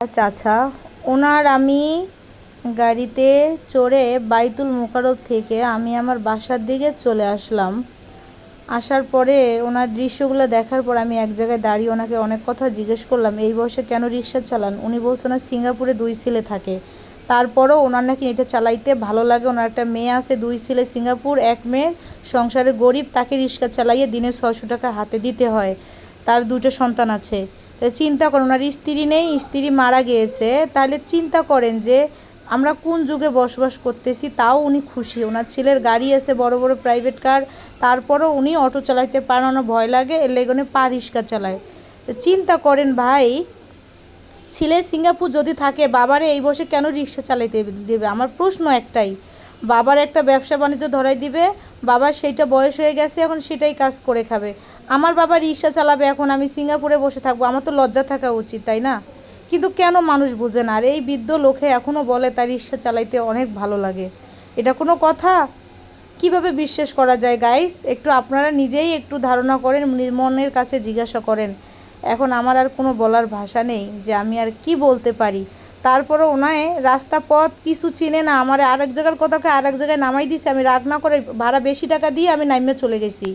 চাচা, ওনার আমি গাড়িতে চড়ে বাইতুল মোকাররম থেকে আমি আমার বাসার দিকে চলে আসলাম। আসার পরে ওনার দৃশ্যগুলো দেখার পর আমি এক জায়গায় দাঁড়িয়ে ওনাকে অনেক কথা জিজ্ঞেস করলাম, এই বয়সে কেন রিক্সা চালান? উনি বলছেন না সিঙ্গাপুরে 2 ছেলে থাকে, তারপরও ওনার নাকি এটা চালাইতে ভালো লাগে। ওনার একটা মেয়ে আছে, 2 ছেলে সিঙ্গাপুর, 1 মেয়ের সংসারে গরিব, তাকে রিক্সা চালাইয়ে দিনে 600 টাকা হাতে দিতে হয়। তার 2টা সন্তান আছে। তাই চিন্তা করেন, ওনার স্ত্রী নেই, স্ত্রী মারা গিয়েছে। তাহলে চিন্তা করেন যে আমরা কোন যুগে বসবাস করতেছি। তাও উনি খুশি, ওনার ছেলের গাড়ি আছে, বড় বড় প্রাইভেট কার, তারপরও উনি অটো চালাইতে পারেন, ওনার ভয় লাগে, এর লেগে উনি পা রিক্সা চালায়। চিন্তা করেন ভাই, ছেলে সিঙ্গাপুর যদি থাকে, বাবারে এই বসে কেন রিক্সা চালাইতে দেবে? আমার প্রশ্ন একটাই, বাবার একটা ব্যবসা বাণিজ্য ধরাই দিবে, বাবার সেইটা বয়স হয়ে গেছে, এখন সেটাই কাজ করে খাবে। আমার বাবা রিক্সা চালাবে, এখন আমি সিঙ্গাপুরে বসে থাকবো? আমার তো লজ্জা থাকা উচিত, তাই না? কিন্তু কেন মানুষ বোঝে না? আর এই বৃদ্ধ লোকে এখনও বলে তার রিক্সা চালাইতে অনেক ভালো লাগে। এটা কোনো কথা? কিভাবে বিশ্বাস করা যায় গাইস? একটু আপনারা নিজেই একটু ধারণা করেন, মনের কাছে জিজ্ঞাসা করেন। এখন আমার আর কোনো বলার ভাষা নেই যে আমি আর কি বলতে পারি। তারপরও ওনায় রাস্তা পথ কিছু চিনে না, আমার আরেক জায়গার কথাকে আরেক জায়গায় নামাই দিছে। আমি রাগ না করে ভাড়া বেশি টাকা দিয়ে আমি নাইমে চলে গেছি।